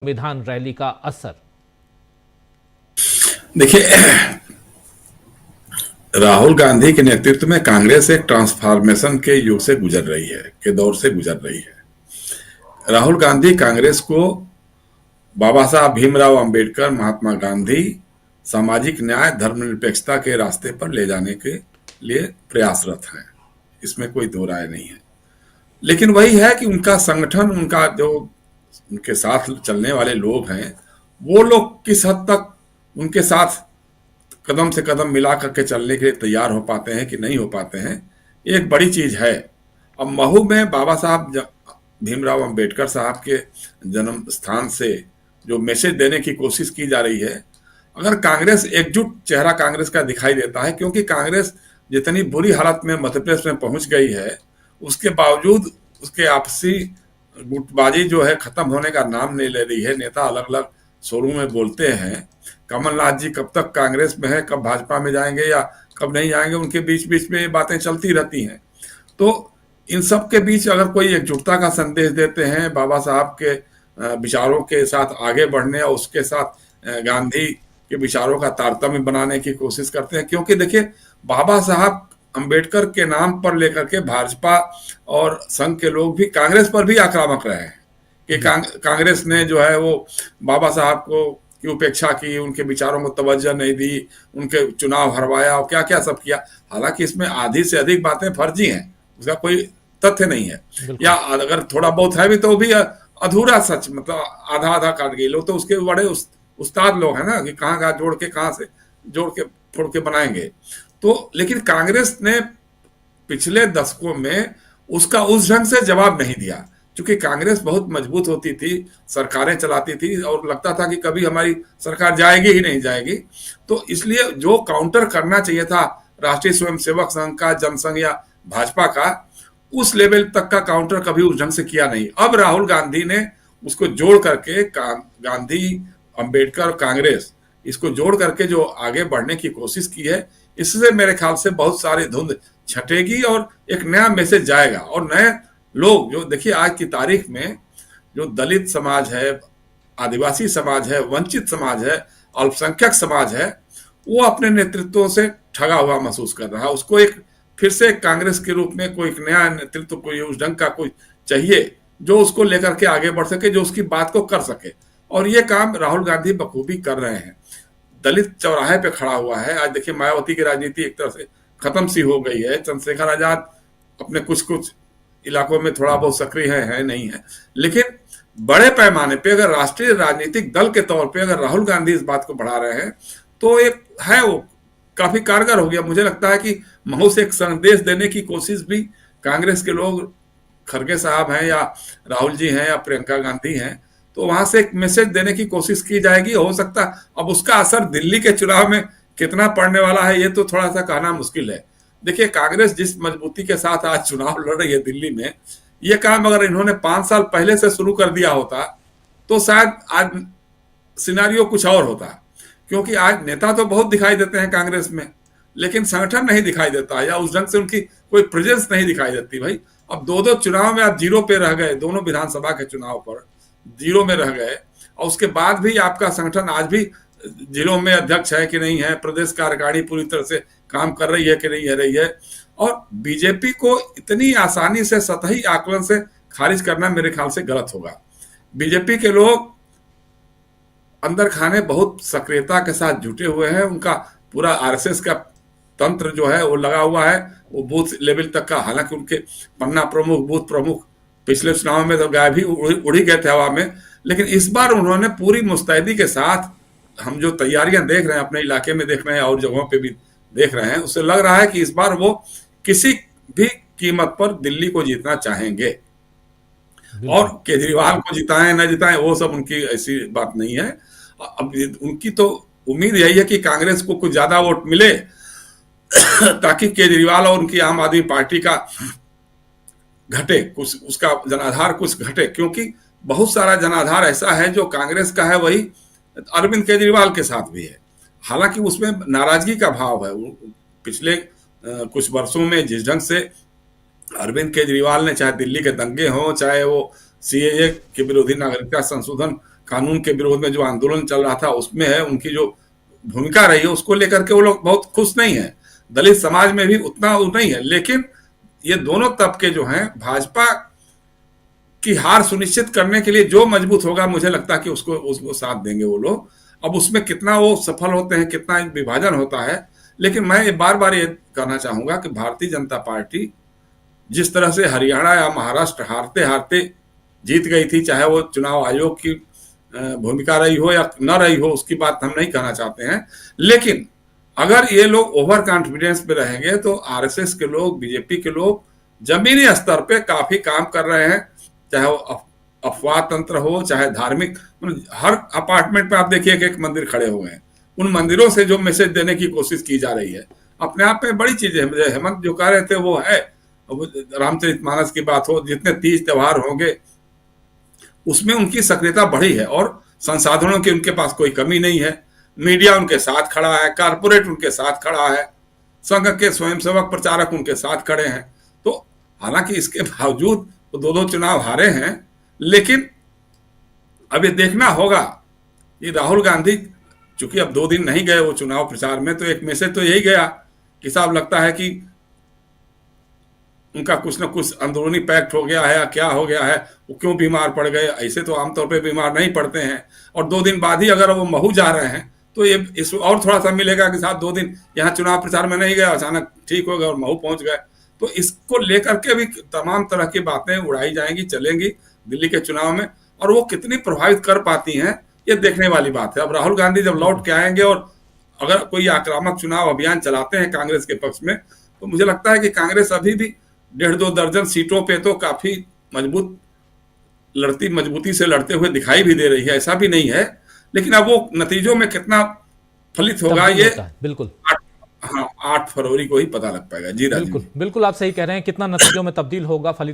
संविधान रैली का असर। देखिए, राहुल गांधी के नेतृत्व में कांग्रेस एक ट्रांसफॉर्मेशन के युग से गुजर रही है, के दौर से गुजर रही है। राहुल गांधी कांग्रेस को बाबा साहब भीमराव अंबेडकर, महात्मा गांधी, सामाजिक न्याय, धर्मनिरपेक्षता के रास्ते पर ले जाने के लिए प्रयासरत हैं। इसमें कोई दो राय नहीं है। लेकिन वही है कि उनका संगठन, उनका जो उनके साथ चलने वाले लोग हैं, वो लोग किस हद तक उनके साथ कदम से कदम मिला करके चलने के लिए तैयार हो पाते हैं कि नहीं हो पाते हैं, ये एक बड़ी चीज है। अब महू में बाबा साहब भीमराव अंबेडकर साहब के जन्म स्थान से जो मैसेज देने की कोशिश की जा रही है, अगर कांग्रेस एकजुट चेहरा कांग्रेस का दिखाई देता है, क्योंकि कांग्रेस जितनी बुरी हालत में मध्य प्रदेश में पहुंच गई है, उसके बावजूद उसके आपसी गुटबाजी जो है खत्म होने का नाम नहीं ले रही है। नेता अलग अलग शोरूम में बोलते हैं, कमलनाथ जी कब तक कांग्रेस में है, कब भाजपा में जाएंगे या कब नहीं जाएंगे, उनके बीच बीच में ये बातें चलती रहती हैं। तो इन सब के बीच अगर कोई एकजुटता का संदेश देते हैं, बाबा साहब के विचारों के साथ आगे बढ़ने और उसके साथ गांधी के विचारों का तारतम्य बनाने की कोशिश करते हैं, क्योंकि देखिए बाबा साहब अंबेडकर के नाम पर लेकर के भाजपा और संघ के लोग भी कांग्रेस पर भी आक्रामक रहे हैं कि कांग्रेस ने जो है वो बाबा साहब को की उपेक्षा की, उनके विचारों को तवज्जो नहीं दी, उनके चुनाव हरवाया और क्या क्या सब किया। हालांकि इसमें आधी से अधिक बातें फर्जी हैं, उसका कोई तथ्य नहीं है, या अगर थोड़ा बहुत है भी तो भी अधूरा सच, मतलब आधा आधा काट गई। लोग तो उसके बड़े उस्ताद लोग हैं ना कि कहाँ कहाँ जोड़ के, कहाँ से जोड़ के फोड़ के बनाएंगे। तो लेकिन कांग्रेस ने पिछले दशकों में उसका उस ढंग से जवाब नहीं दिया, क्योंकि कांग्रेस बहुत मजबूत होती थी, सरकारें चलाती थी और लगता था कि कभी हमारी सरकार जाएगी ही नहीं जाएगी। तो इसलिए जो काउंटर करना चाहिए था राष्ट्रीय स्वयंसेवक संघ का, जनसंघ या भाजपा का, उस लेवल तक का काउंटर कभी उस ढंग से किया नहीं। अब राहुल गांधी ने उसको जोड़ करके गांधी, अंबेडकर, कांग्रेस, इसको जोड़ करके जो आगे बढ़ने की कोशिश की है, इससे मेरे ख्याल से बहुत सारी धुंध छटेगी और एक नया मैसेज जाएगा। और नए लोग जो, देखिए आज की तारीख में जो दलित समाज है, आदिवासी समाज है, वंचित समाज है, अल्पसंख्यक समाज है, वो अपने नेतृत्व से ठगा हुआ महसूस कर रहा है। उसको एक फिर से कांग्रेस के रूप में कोई एक नया नेतृत्व, कोई उस ढंग का कोई चाहिए जो उसको लेकर के आगे बढ़ सके, जो उसकी बात को कर सके। और ये काम राहुल गांधी बखूबी कर रहे हैं। दलित चौराहे पे खड़ा हुआ है। आज देखिए मायावती की राजनीति एक तरह से खत्म सी हो गई है। चंद्रशेखर आजाद अपने कुछ कुछ इलाकों में थोड़ा बहुत सक्रिय है नहीं है, लेकिन बड़े पैमाने पे अगर राष्ट्रीय राजनीतिक दल के तौर पे अगर राहुल गांधी इस बात को बढ़ा रहे हैं, तो एक है वो काफी कारगर हो गया। मुझे लगता है कि महू से एक संदेश देने की कोशिश भी कांग्रेस के लोग, खड़गे साहब हैं या राहुल जी हैं या प्रियंका गांधी हैं, तो वहां से एक मैसेज देने की कोशिश की जाएगी। हो सकता है अब उसका असर दिल्ली के चुनाव में कितना पड़ने वाला है, ये तो थोड़ा सा कहना मुश्किल है। देखिए कांग्रेस जिस मजबूती के साथ आज चुनाव लड़ रही है दिल्ली में, ये काम अगर इन्होंने 5 साल पहले से शुरू कर दिया होता तो शायद आज सिनारियो कुछ और होता। क्योंकि आज नेता तो बहुत दिखाई देते हैं कांग्रेस में, लेकिन संगठन नहीं दिखाई देता, या उस ढंग से उनकी कोई प्रेजेंस नहीं दिखाई देती। भाई अब दो चुनाव में आप जीरो पे रह गए, दोनों विधानसभा के चुनाव पर जीरो में रह गए, और उसके बाद भी आपका संगठन आज भी जिलों में अध्यक्ष है कि नहीं है, प्रदेश कार्यकारिणी पूरी तरह से काम कर रही है कि नहीं है रही है। और बीजेपी को इतनी आसानी से सतही आकलन से खारिज करना मेरे ख्याल से गलत होगा। बीजेपी के लोग अंदर खाने बहुत सक्रियता के साथ जुटे हुए हैं। उनका पूरा आरएसएस का तंत्र जो है वो लगा हुआ है, वो बूथ लेवल तक का। हालांकि उनके पन्ना प्रमुख, बूथ प्रमुख पिछले चुनाव में तो गायब ही उड़ी गए थे हवा में, लेकिन इस बार उन्होंने पूरी मुस्तैदी के साथ, हम जो तैयारियां देख रहे हैं अपने इलाके में देख रहे हैं और जगहों पे भी देख रहे हैं, उससे लग रहा है कि इस बार वो किसी भी कीमत पर दिल्ली को जीतना चाहेंगे। और केजरीवाल को जिताएं न जिताएं वो सब उनकी ऐसी बात नहीं है। अब उनकी तो उम्मीद यही है कि कांग्रेस को कुछ ज्यादा वोट मिले ताकि केजरीवाल और उनकी आम आदमी पार्टी का घटे, कुछ उसका जनाधार कुछ घटे। क्योंकि बहुत सारा जनाधार ऐसा है जो कांग्रेस का है, वही अरविंद केजरीवाल के साथ भी है। हालांकि उसमें नाराजगी का भाव है। पिछले कुछ वर्षों में जिस ढंग से अरविंद केजरीवाल ने, चाहे दिल्ली के दंगे हों, चाहे वो सीएए के विरोधी नागरिकता संशोधन कानून के विरोध में जो आंदोलन चल रहा था उसमें है, उनकी जो भूमिका रही है उसको लेकर के वो लोग बहुत खुश नहीं है। दलित समाज में भी उतना वो नहीं है, लेकिन ये दोनों तबके जो हैं भाजपा की हार सुनिश्चित करने के लिए जो मजबूत होगा, मुझे लगता है कि उसको उसको साथ देंगे वो लोग। अब उसमें कितना वो सफल होते हैं, कितना विभाजन होता है, लेकिन मैं ये बार बार ये कहना चाहूंगा कि भारतीय जनता पार्टी जिस तरह से हरियाणा या महाराष्ट्र हारते हारते जीत गई थी, चाहे वो चुनाव आयोग की भूमिका रही हो या न रही हो, उसकी बात हम नहीं कहना चाहते हैं, लेकिन अगर ये लोग ओवर कॉन्फिडेंस पे रहेंगे तो आरएसएस के लोग, बीजेपी के लोग जमीनी स्तर पे काफी काम कर रहे हैं। चाहे वो अफवाह तंत्र हो, चाहे धार्मिक, मतलब हर अपार्टमेंट पे आप देखिए कि एक मंदिर खड़े हुए हैं। उन मंदिरों से जो मैसेज देने की कोशिश की जा रही है, अपने आप में बड़ी चीज है। हेमंत जो कह रहे थे वो है, रामचरितमानस की बात हो, जितने तीज त्योहार होंगे उसमें उनकी सक्रियता बढ़ी है और संसाधनों की उनके पास कोई कमी नहीं है। मीडिया उनके साथ खड़ा है, कारपोरेट उनके साथ खड़ा है, संघ के स्वयंसेवक प्रचारक उनके साथ खड़े हैं। तो हालांकि इसके बावजूद वो दो दो चुनाव हारे हैं, लेकिन अब ये देखना होगा कि राहुल गांधी, चूंकि अब 2 दिन नहीं गए वो चुनाव प्रचार में, तो एक मैसेज तो यही गया कि साहब लगता है कि उनका कुछ ना कुछ अंदरूनी पैक्ट हो गया है या क्या हो गया है, वो क्यों बीमार पड़ गए। ऐसे तो आमतौर पे बीमार नहीं पड़ते हैं, और 2 दिन बाद ही अगर वो महू जा रहे हैं तो ये इस और थोड़ा सा मिलेगा कि साहब 2 दिन यहाँ चुनाव प्रचार में नहीं गए, अचानक ठीक हो गए और महू पहुंच गए। तो इसको लेकर के भी तमाम तरह की बातें उड़ाई जाएंगी, चलेंगी दिल्ली के चुनाव में, और वो कितनी प्रभावित कर पाती हैं ये देखने वाली बात है। अब राहुल गांधी जब लौट के आएंगे और अगर कोई आक्रामक चुनाव अभियान चलाते हैं कांग्रेस के पक्ष में, तो मुझे लगता है कि कांग्रेस अभी भी 1.5-2 दर्जन सीटों पे तो काफी मजबूती से लड़ते हुए दिखाई भी दे रही है, ऐसा भी नहीं है। लेकिन अब वो नतीजों में कितना फलित होगा ये बिल्कुल 8 फरवरी को ही पता लग पाएगा। जी राजीव बिल्कुल जी। बिल्कुल आप सही कह रहे हैं, कितना नतीजों में तब्दील होगा, फलित